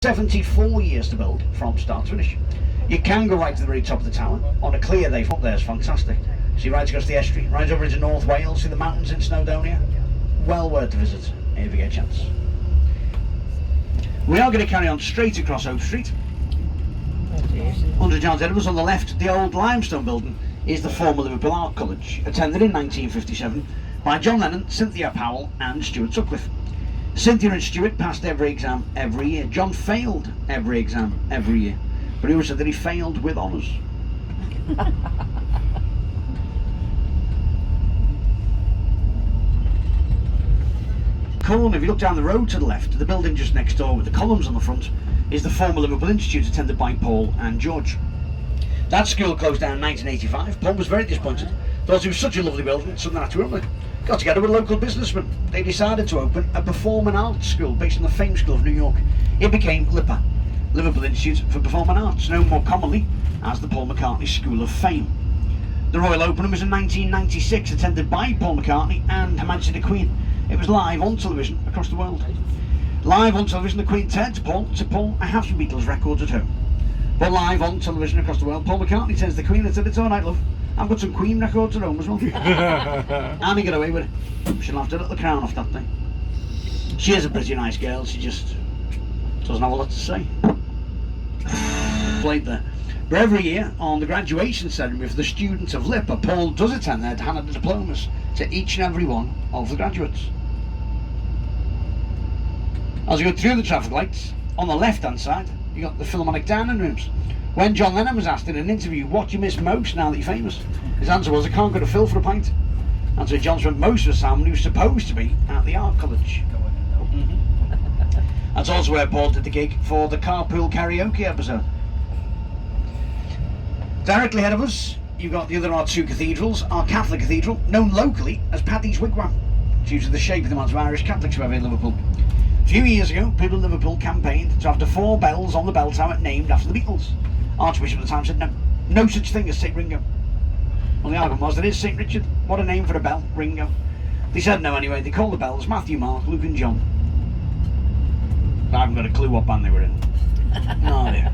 74 years to build from start to finish. You can go right to the very top of the tower. On a clear day up there is fantastic. See right across the estuary, right over into North Wales, see the mountains in Snowdonia. Well worth the visit if you get a chance. We are going to carry on straight across Oak Street. 100 yards ahead of us on the left, the old limestone building is the former Liverpool Art College, attended in 1957 by John Lennon, Cynthia Powell and Stuart Sutcliffe. Cynthia and Stuart passed every exam every year. John failed every exam every year, but he always said that he failed with honours. Corner, if you look down the road to the left, the building just next door with the columns on the front is the former Liverpool Institute, attended by Paul and George. That school closed down in 1985. Paul was very disappointed. Thought it was such a lovely building, something had to run with it. Got together with local businessmen. They decided to open a performing arts school based on the famed School of New York. It became LIPA, Liverpool Institute for Performing Arts, known more commonly as the Paul McCartney School of Fame. The royal opening was in 1996, attended by Paul McCartney and Her Majesty the Queen. It was live on television across the world. Live on television, the Queen said to Paul, I have some Beatles records at home. But live on television across the world, Paul McCartney turns to the Queen and said, it's all right, love. I've got some Queen records at home as well. And he got away with it. She laughed her little crown off that day. She is a pretty nice girl, she just doesn't have a lot to say. Played there. But every year, on the graduation ceremony for the students of LIPA, Paul does attend there to hand out the diplomas to each and every one of the graduates. As you go through the traffic lights, on the left-hand side, you got the Philharmonic dining rooms. When John Lennon was asked in an interview, what do you miss most now that you're famous? His answer was, I can't go to Phil for a pint. And so John spent most of his time when he was supposed to be at the art college. That's also where Paul did the gig for the Carpool Karaoke episode. Directly ahead of us, you've got the other our two cathedrals. Our Catholic cathedral, known locally as Paddy's Wigwam, due to the shape of the amount of Irish Catholics who have in Liverpool. A few years ago, people in Liverpool campaigned to have the 4 bells on the bell tower named after the Beatles. Archbishop at the time said no such thing as St. Ringo. Well, the argument was, there is St. Richard. What a name for a bell, Ringo. They said no anyway. They called the bells Matthew, Mark, Luke and John. I haven't got a clue what band they were in. No idea.